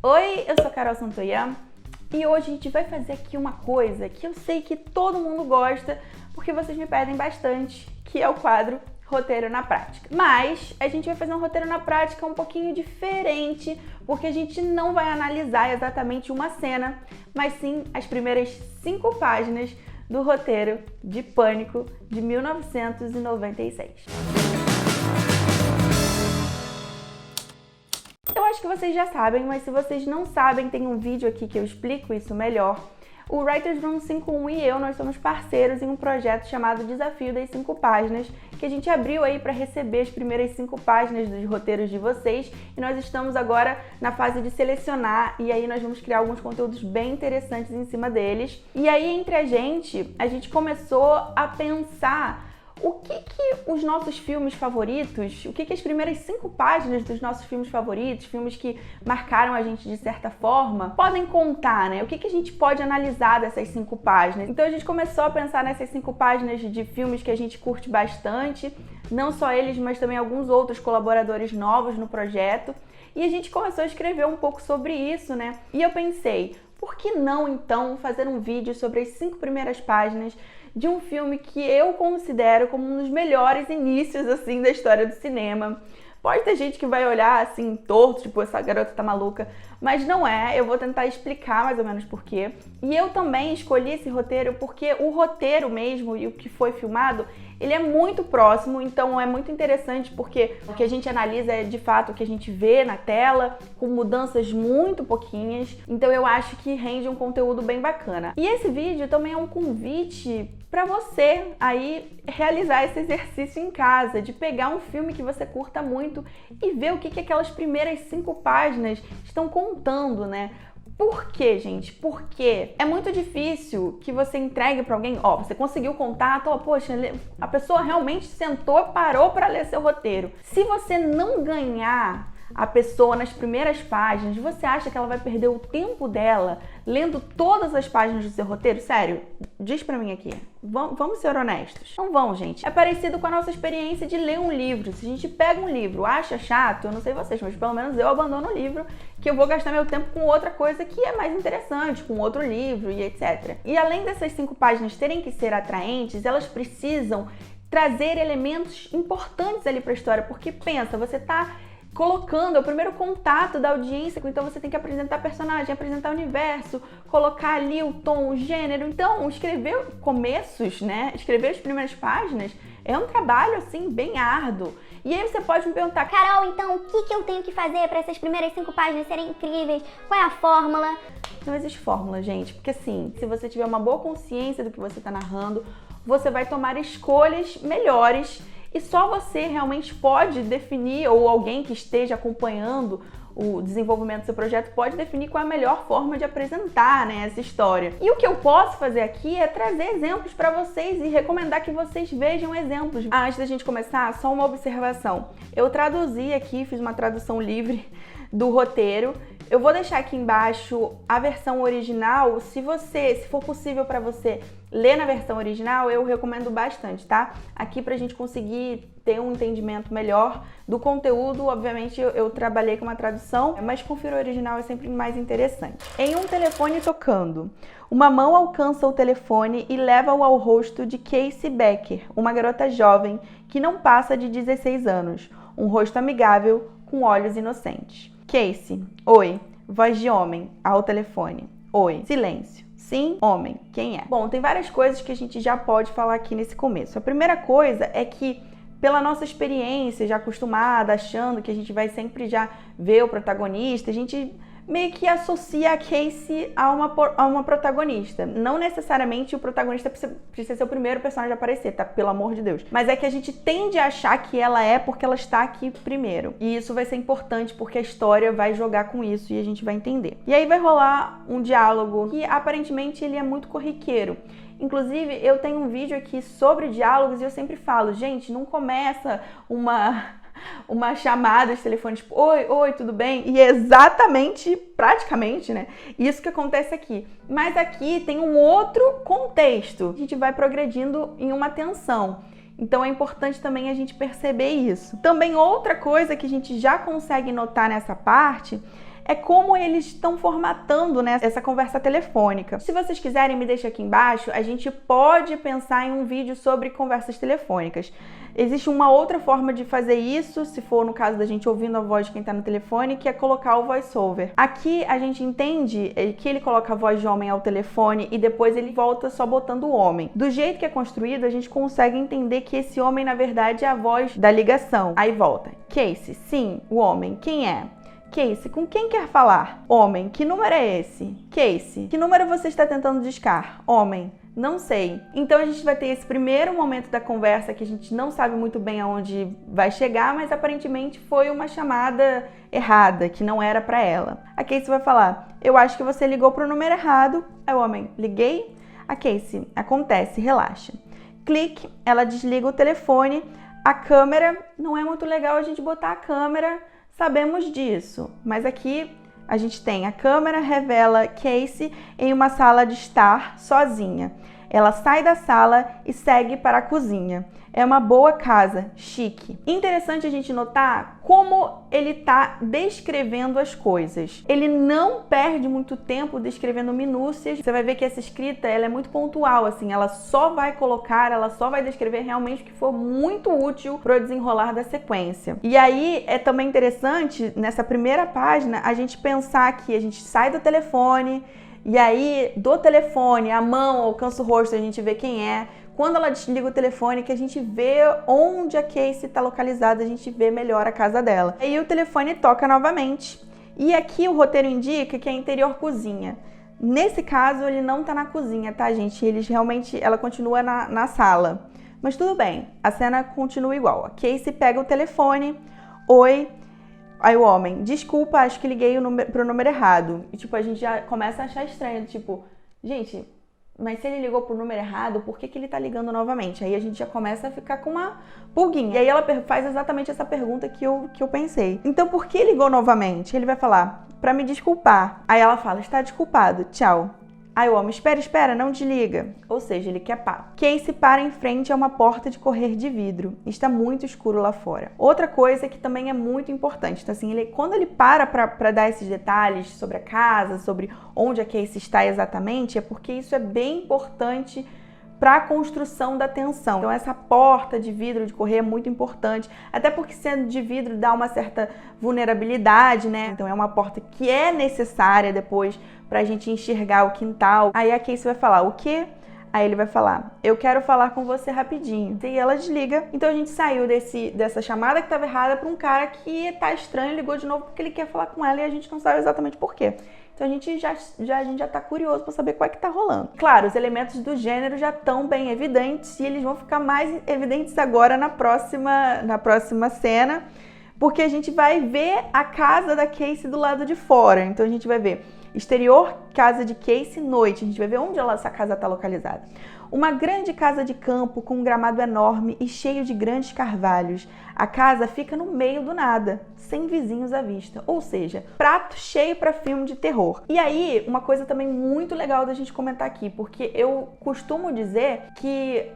Oi, eu sou a Carol Santoyan e hoje a gente vai fazer aqui uma coisa que eu sei que todo mundo gosta porque vocês me pedem bastante, que é o quadro Roteiro na Prática. Mas a gente vai fazer um roteiro na prática um pouquinho diferente, porque a gente não vai analisar exatamente uma cena, mas sim as primeiras 5 páginas do roteiro de Pânico de 1996. Eu acho que vocês já sabem, mas se vocês não sabem, tem um vídeo aqui que eu explico isso melhor. O Writers Room 51 e eu, nós somos parceiros em um projeto chamado Desafio das 5 Páginas, que a gente abriu aí para receber as primeiras 5 páginas dos roteiros de vocês, e nós estamos agora na fase de selecionar, e aí nós vamos criar alguns conteúdos bem interessantes em cima deles. E aí, entre a gente começou a pensar o que os nossos filmes favoritos, o que as primeiras 5 páginas dos nossos filmes favoritos, filmes que marcaram a gente de certa forma, podem contar, né? O que a gente pode analisar dessas 5 páginas. Então a gente começou a pensar nessas 5 páginas de filmes que a gente curte bastante, não só eles, mas também alguns outros colaboradores novos no projeto, e a gente começou a escrever um pouco sobre isso, né? E eu pensei, por que não então fazer um vídeo sobre as 5 primeiras páginas de um filme que eu considero como um dos melhores inícios assim da história do cinema. Pode ter gente que vai olhar assim torto, tipo, essa garota tá maluca, mas não é. Eu vou tentar explicar mais ou menos por quê. E eu também escolhi esse roteiro porque o roteiro mesmo e o que foi filmado, ele é muito próximo, então é muito interessante porque o que a gente analisa é de fato o que a gente vê na tela, com mudanças muito pouquinhas. Então eu acho que rende um conteúdo bem bacana. E esse vídeo também é um convite para você aí realizar esse exercício em casa, de pegar um filme que você curta muito e ver o que aquelas primeiras 5 páginas estão contando, né? Por quê, gente? Porque é muito difícil que você entregue para alguém, você conseguiu o contato, poxa, a pessoa realmente sentou, parou para ler seu roteiro. Se você não ganhar a pessoa nas primeiras páginas, você acha que ela vai perder o tempo dela lendo todas as páginas do seu roteiro? Sério, diz pra mim aqui. Vamos ser honestos. Não vão, gente. É parecido com a nossa experiência de ler um livro. Se a gente pega um livro, acha chato, eu não sei vocês, mas pelo menos eu abandono o livro, que eu vou gastar meu tempo com outra coisa que é mais interessante, com outro livro e etc. E além dessas 5 páginas terem que ser atraentes, elas precisam trazer elementos importantes ali pra história, porque pensa, você tá colocando, é o primeiro contato da audiência, então você tem que apresentar personagem, apresentar o universo, colocar ali o tom, o gênero. Então, escrever começos, né? Escrever as primeiras páginas é um trabalho, assim, bem árduo. E aí você pode me perguntar, Carol, então o que eu tenho que fazer para essas primeiras 5 páginas serem incríveis? Qual é a fórmula? Não existe fórmula, gente, porque assim, se você tiver uma boa consciência do que você está narrando, você vai tomar escolhas melhores. E só você realmente pode definir, ou alguém que esteja acompanhando o desenvolvimento do seu projeto pode definir qual é a melhor forma de apresentar, né, essa história. E o que eu posso fazer aqui é trazer exemplos para vocês e recomendar que vocês vejam exemplos. Antes da gente começar, só uma observação. Eu traduzi aqui, fiz uma tradução livre do roteiro. Eu vou deixar aqui embaixo a versão original. Se for possível para você ler na versão original, eu recomendo bastante, tá? Aqui pra gente conseguir ter um entendimento melhor do conteúdo, obviamente eu trabalhei com uma tradução, mas confira o original, é sempre mais interessante. Em um telefone tocando, uma mão alcança o telefone e leva-o ao rosto de Casey Becker, uma garota jovem que não passa de 16 anos, um rosto amigável com olhos inocentes. Casey, oi, voz de homem, ao telefone. Oi, silêncio. Sim, homem, quem é? Bom, tem várias coisas que a gente já pode falar aqui nesse começo. A primeira coisa é que, pela nossa experiência, já acostumada, achando que a gente vai sempre já ver o protagonista, a gente meio que associa a Casey a uma protagonista. Não necessariamente o protagonista precisa ser o primeiro personagem a aparecer, tá? Pelo amor de Deus. Mas é que a gente tende a achar que ela é porque ela está aqui primeiro. E isso vai ser importante porque a história vai jogar com isso e a gente vai entender. E aí vai rolar um diálogo que aparentemente ele é muito corriqueiro. Inclusive, eu tenho um vídeo aqui sobre diálogos e eu sempre falo, gente, não começa uma chamada de telefone, tipo, oi, tudo bem? E é exatamente, praticamente, né, isso que acontece aqui. Mas aqui tem um outro contexto. A gente vai progredindo em uma tensão. Então é importante também a gente perceber isso. Também outra coisa que a gente já consegue notar nessa parte é como eles estão formatando, né, essa conversa telefônica. Se vocês quiserem, me deixa aqui embaixo, a gente pode pensar em um vídeo sobre conversas telefônicas. Existe uma outra forma de fazer isso, se for no caso da gente ouvindo a voz de quem está no telefone, que é colocar o voice-over. Aqui a gente entende que ele coloca a voz de homem ao telefone e depois ele volta só botando o homem. Do jeito que é construído, a gente consegue entender que esse homem, na verdade, é a voz da ligação. Aí volta. Casey, sim, o homem. Quem é? Casey, com quem quer falar? Homem, que número é esse? Casey, que número você está tentando discar? Homem, não sei. Então a gente vai ter esse primeiro momento da conversa que a gente não sabe muito bem aonde vai chegar, mas aparentemente foi uma chamada errada, que não era para ela. A Casey vai falar, eu acho que você ligou pro número errado. Aí o homem, liguei? A Casey, acontece, relaxa. Clique, ela desliga o telefone. A câmera, não é muito legal a gente botar a câmera, sabemos disso, mas aqui a gente tem a câmera revela Casey em uma sala de estar sozinha. Ela sai da sala e segue para a cozinha. É uma boa casa, chique. Interessante a gente notar como ele está descrevendo as coisas. Ele não perde muito tempo descrevendo minúcias. Você vai ver que essa escrita ela é muito pontual, assim. Ela só vai colocar, ela só vai descrever realmente o que for muito útil para o desenrolar da sequência. E aí é também interessante, nessa primeira página, a gente pensar que a gente sai do telefone, e aí, do telefone, a mão alcança o rosto, a gente vê quem é. Quando ela desliga o telefone, que a gente vê onde a Casey está localizada, a gente vê melhor a casa dela. Aí o telefone toca novamente. E aqui o roteiro indica que é interior cozinha. Nesse caso, ele não tá na cozinha, tá, gente? Ela continua na sala. Mas tudo bem, a cena continua igual. A Casey pega o telefone. Oi. Aí o homem, desculpa, acho que liguei pro número errado. E tipo, a gente já começa a achar estranho, tipo, gente, mas se ele ligou pro número errado, por que ele tá ligando novamente? Aí a gente já começa a ficar com uma pulguinha. E aí ela faz exatamente essa pergunta que eu pensei. Então, por que ligou novamente? Ele vai falar, pra me desculpar. Aí ela fala, está desculpado, tchau. Aí o homem, espera, não desliga. Ou seja, ele quer papo. Casey para em frente a uma porta de correr de vidro. Está muito escuro lá fora. Outra coisa que também é muito importante. Então, assim, quando ele para dar esses detalhes sobre a casa, sobre onde a Casey está exatamente, é porque isso é bem importante para a construção da tensão. Então essa porta de vidro de correr é muito importante, até porque sendo de vidro dá uma certa vulnerabilidade, né? Então é uma porta que é necessária depois pra gente enxergar o quintal. Aí a Casey vai falar, o quê? Aí ele vai falar, eu quero falar com você rapidinho. E ela desliga. Então a gente saiu dessa chamada que estava errada para um cara que tá estranho, ligou de novo porque ele quer falar com ela e a gente não sabe exatamente por quê. Então a gente já tá curioso para saber qual é que tá rolando. Claro, os elementos do gênero já estão bem evidentes e eles vão ficar mais evidentes agora na próxima cena, porque a gente vai ver a casa da Casey do lado de fora. Então a gente vai ver exterior, casa de Casey, noite. A gente vai ver onde essa casa está localizada. Uma grande casa de campo com um gramado enorme e cheio de grandes carvalhos. A casa fica no meio do nada, sem vizinhos à vista. Ou seja, prato cheio para filme de terror. E aí, uma coisa também muito legal da gente comentar aqui, porque eu costumo dizer que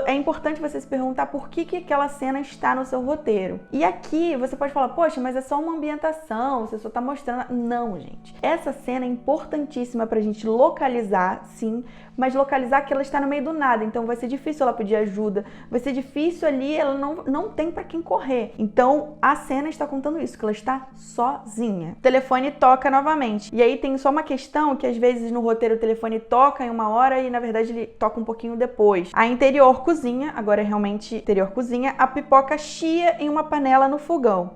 é importante você se perguntar por que aquela cena está no seu roteiro. E aqui você pode falar, poxa, mas é só uma ambientação, você só está mostrando... Não, gente. Essa cena é importantíssima pra gente localizar, sim, mas localizar que ela está no meio do nada. Então vai ser difícil ela pedir ajuda, vai ser difícil ali, ela não tem pra quem correr. Então a cena está contando isso, que ela está sozinha. O telefone toca novamente. E aí tem só uma questão que às vezes no roteiro o telefone toca em uma hora e na verdade ele toca um pouquinho depois. A interior cozinha, agora é realmente interior cozinha, a pipoca chia em uma panela no fogão.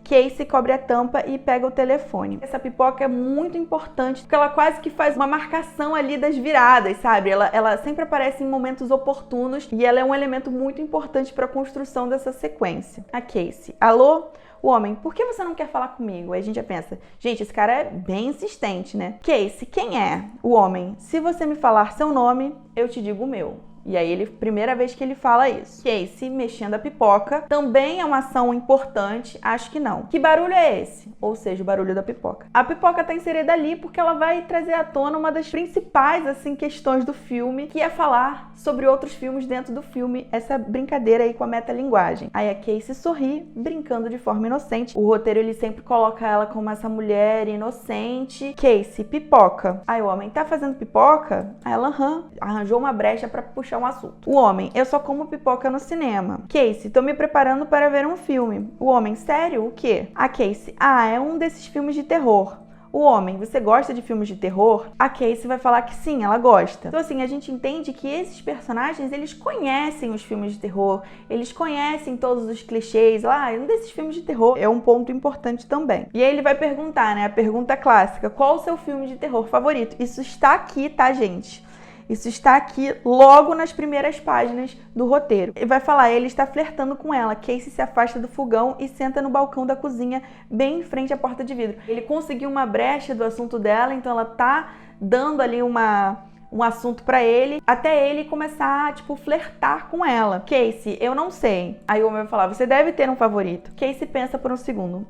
Casey cobre a tampa e pega o telefone. Essa pipoca é muito importante porque ela quase que faz uma marcação ali das viradas, sabe? Ela sempre aparece em momentos oportunos e ela é um elemento muito importante para a construção dessa sequência. A Casey, alô? O homem, por que você não quer falar comigo? Aí a gente já pensa, gente, esse cara é bem insistente, né? Casey, quem é? O homem, se você me falar seu nome, eu te digo o meu. E aí, primeira vez que ele fala isso. Casey mexendo a pipoca também é uma ação importante? Acho que não. Que barulho é esse? Ou seja, o barulho da pipoca. A pipoca tá inserida ali porque ela vai trazer à tona uma das principais, assim, questões do filme, que é falar sobre outros filmes dentro do filme, essa brincadeira aí com a metalinguagem. Aí a Casey sorri, brincando de forma inocente. O roteiro, ele sempre coloca ela como essa mulher inocente. Casey, pipoca. Aí o homem, tá fazendo pipoca? Aí ela, arranjou uma brecha pra puxar um assunto. O homem, eu só como pipoca no cinema. Casey, tô me preparando para ver um filme. O homem, sério? O quê? A Casey, é um desses filmes de terror. O homem, você gosta de filmes de terror? A Casey vai falar que sim, ela gosta. Então assim, a gente entende que esses personagens, eles conhecem os filmes de terror, eles conhecem todos os clichês, um desses filmes de terror é um ponto importante também. E aí ele vai perguntar, né, a pergunta clássica, qual o seu filme de terror favorito? Isso está aqui, tá, gente? Isso está aqui logo nas primeiras páginas do roteiro. Ele vai falar, ele está flertando com ela. Casey se afasta do fogão e senta no balcão da cozinha, bem em frente à porta de vidro. Ele conseguiu uma brecha do assunto dela, então ela tá dando ali um assunto pra ele, até ele começar a, flertar com ela. Casey, eu não sei. Aí o homem vai falar, você deve ter um favorito. Casey pensa por um segundo.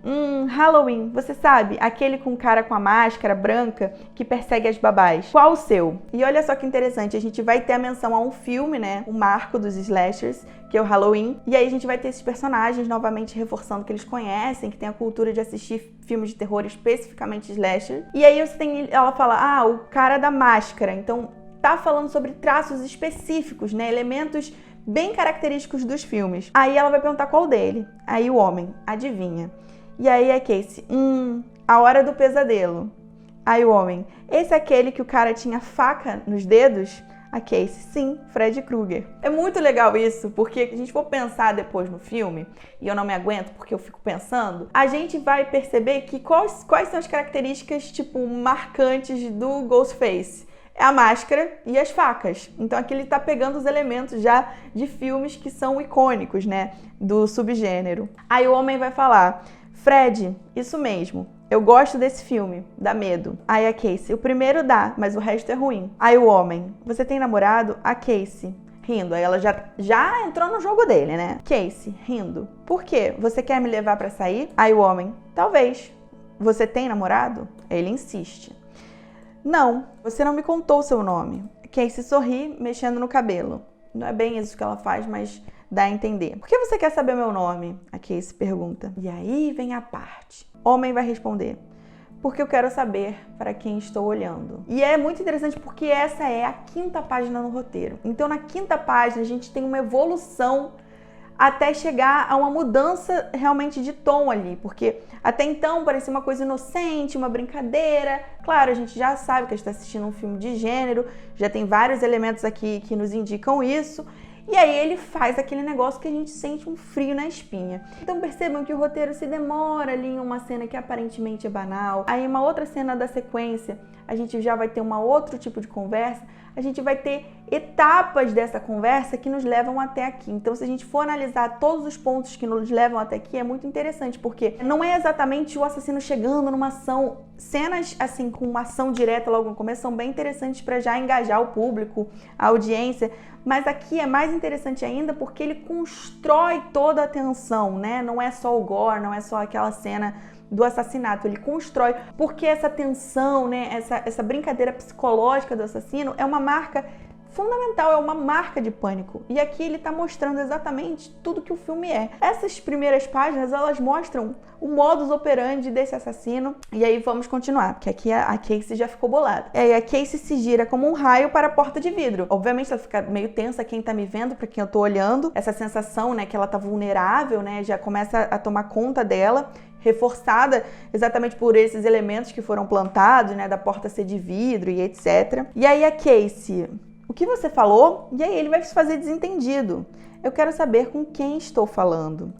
Halloween, você sabe? Aquele com cara com a máscara branca que persegue as babás. Qual o seu? E olha só que interessante, a gente vai ter a menção a um filme, né? Um marco dos slashers, que é o Halloween. E aí a gente vai ter esses personagens novamente reforçando que eles conhecem, que tem a cultura de assistir filmes de terror, especificamente slasher. E aí ela fala, o cara da máscara. Então tá falando sobre traços específicos, né? Elementos bem característicos dos filmes. Aí ela vai perguntar qual dele. Aí o homem, adivinha. E aí a Casey, A Hora do Pesadelo. Aí o homem, esse é aquele que o cara tinha faca nos dedos? A Casey, sim, Fred Krueger. É muito legal isso, porque a gente for pensar depois no filme, e eu não me aguento porque eu fico pensando, a gente vai perceber que quais são as características, marcantes do Ghostface. É a máscara e as facas. Então aqui ele tá pegando os elementos já de filmes que são icônicos, né, do subgênero. Aí o homem vai falar, Fred, isso mesmo. Eu gosto desse filme, dá medo. Aí a Casey, o primeiro dá, mas o resto é ruim. Aí o homem, você tem namorado? A Casey, rindo. Aí ela já entrou no jogo dele, né? Casey, rindo. Por quê? Você quer me levar pra sair? Aí o homem, talvez. Você tem namorado? Ele insiste. Não, você não me contou o seu nome. Casey sorri, mexendo no cabelo. Não é bem isso que ela faz, mas dá a entender. Por que você quer saber meu nome? A Casey pergunta. E aí vem a parte. Homem vai responder, porque eu quero saber para quem estou olhando. E é muito interessante porque essa é a 5ª página no roteiro. Então na 5ª página a gente tem uma evolução até chegar a uma mudança realmente de tom ali, porque até então parecia uma coisa inocente, uma brincadeira. Claro, a gente já sabe que a gente está assistindo um filme de gênero, já tem vários elementos aqui que nos indicam isso. E aí ele faz aquele negócio que a gente sente um frio na espinha. Então percebam que o roteiro se demora ali em uma cena que aparentemente é banal. Aí uma outra cena da sequência, a gente já vai ter um outro tipo de conversa. A gente vai ter etapas dessa conversa que nos levam até aqui. Então, se a gente for analisar todos os pontos que nos levam até aqui, é muito interessante, porque não é exatamente o assassino chegando numa ação. Cenas, assim, com uma ação direta logo no começo são bem interessantes para já engajar o público, a audiência. Mas aqui é mais interessante ainda porque ele constrói toda a tensão, né? Não é só o gore, não é só aquela cena do assassinato, ele constrói, porque essa tensão, né, essa brincadeira psicológica do assassino é uma marca fundamental, é uma marca de pânico. E aqui ele tá mostrando exatamente tudo que o filme é. Essas primeiras páginas, elas mostram o modus operandi desse assassino. E aí vamos continuar, porque aqui a Casey já ficou bolada. E aí a Casey se gira como um raio para a porta de vidro. Obviamente ela fica meio tensa, quem tá me vendo, para quem eu tô olhando. Essa sensação, né, que ela tá vulnerável, né, já começa a tomar conta dela, reforçada exatamente por esses elementos que foram plantados, né, da porta ser de vidro e etc. E aí a Casey, o que você falou? E aí ele vai se fazer desentendido. Eu quero saber com quem estou falando.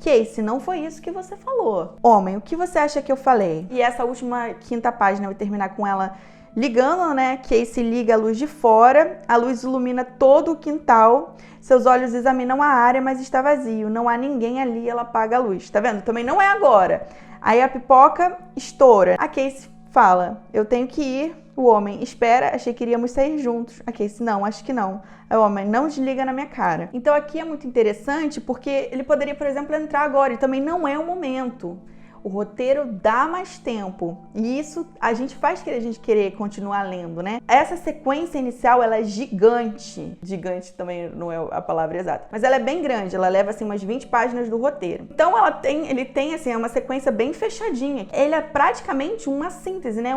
Casey, não foi isso que você falou. Homem, o que você acha que eu falei? E essa última 5ª página vai terminar com ela ligando, né? Casey liga a luz de fora, a luz ilumina todo o quintal, seus olhos examinam a área, mas está vazio, não há ninguém ali, ela apaga a luz. Tá vendo? Também não é agora. Aí a pipoca estoura. A Casey fala, eu tenho que ir. O homem, espera, achei que iríamos sair juntos. A Casey, não, acho que não. O homem, não desliga na minha cara. Então aqui é muito interessante porque ele poderia, por exemplo, entrar agora e também não é o momento. O roteiro dá mais tempo e isso a gente faz que a gente querer continuar lendo, né? Essa sequência inicial, ela é gigante. Gigante também não é a palavra exata, mas ela é bem grande, ela leva assim umas 20 páginas do roteiro. Então ele tem assim uma sequência bem fechadinha. Ele é praticamente uma síntese, né?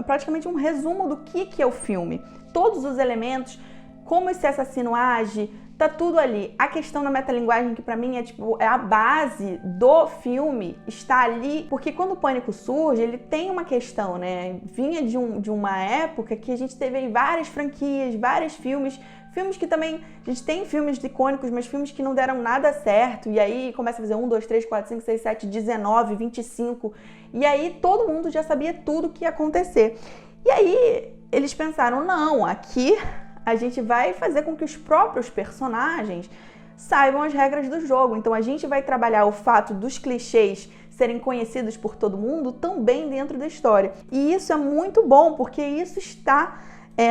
Praticamente um resumo do que é o filme. Todos os elementos, como esse assassino age, tá tudo ali. A questão da metalinguagem, que pra mim é a base do filme, está ali, porque quando o Pânico surge, ele tem uma questão, né? Vinha de uma época que a gente teve aí várias franquias, vários filmes que também, a gente tem filmes icônicos, mas filmes que não deram nada certo, e aí começa a fazer 1, 2, 3, 4, 5, 6, 7, 19, 25, e aí todo mundo já sabia tudo que ia acontecer. E aí eles pensaram, não, aqui a gente vai fazer com que os próprios personagens saibam as regras do jogo. Então a gente vai trabalhar o fato dos clichês serem conhecidos por todo mundo também dentro da história. E isso é muito bom, porque isso está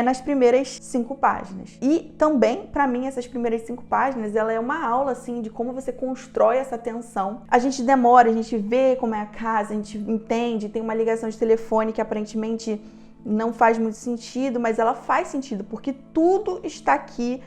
nas primeiras 5 páginas. E também, para mim, essas primeiras 5 páginas, ela é uma aula, assim, de como você constrói essa tensão. A gente demora, a gente vê como é a casa, a gente entende, tem uma ligação de telefone que aparentemente não faz muito sentido, mas ela faz sentido, porque tudo está aqui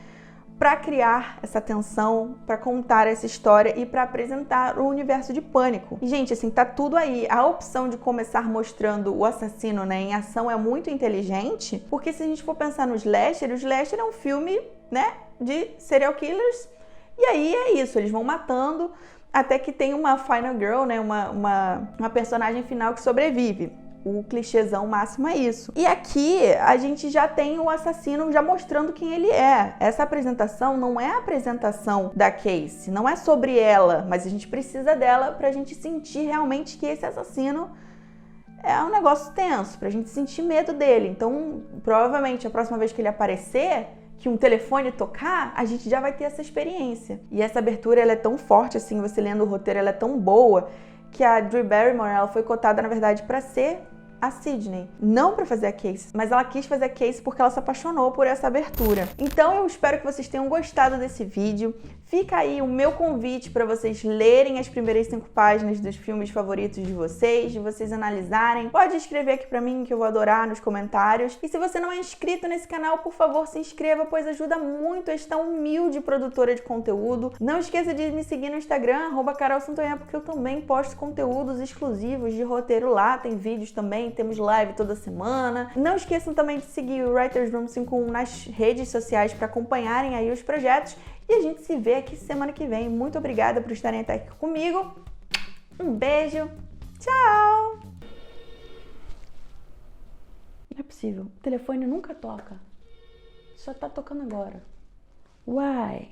para criar essa tensão, para contar essa história e para apresentar o universo de Pânico. E, gente, assim, tá tudo aí. A opção de começar mostrando o assassino, né, em ação é muito inteligente, porque se a gente for pensar no Slasher, o Slasher é um filme, né, de serial killers, e aí é isso, eles vão matando até que tem uma final girl, né, uma personagem final que sobrevive. O clichêzão máximo é isso. E aqui a gente já tem o assassino já mostrando quem ele é. Essa apresentação não é a apresentação da Casey, não é sobre ela, mas a gente precisa dela pra gente sentir realmente que esse assassino é um negócio tenso, pra gente sentir medo dele. Então, provavelmente, a próxima vez que ele aparecer, que um telefone tocar, a gente já vai ter essa experiência. E essa abertura, ela é tão forte, assim, você lendo o roteiro, ela é tão boa, que a Drew Barrymore, ela foi cotada, na verdade, pra ser a Sidney, não para fazer a Casey, mas ela quis fazer a Casey porque ela se apaixonou por essa abertura. Então eu espero que vocês tenham gostado desse vídeo. Fica aí o meu convite para vocês lerem as primeiras 5 páginas dos filmes favoritos de vocês analisarem. Pode escrever aqui para mim que eu vou adorar nos comentários. E se você não é inscrito nesse canal, por favor, se inscreva, pois ajuda muito esta humilde produtora de conteúdo. Não esqueça de me seguir no Instagram, @carolsantonha, porque eu também posto conteúdos exclusivos de roteiro lá, tem vídeos também, temos live toda semana. Não esqueçam também de seguir o Writers Room 51 nas redes sociais para acompanharem aí os projetos. E a gente se vê aqui semana que vem. Muito obrigada por estarem até aqui comigo. Um beijo. Tchau. Não é possível. O telefone nunca toca. Só tá tocando agora. Uai.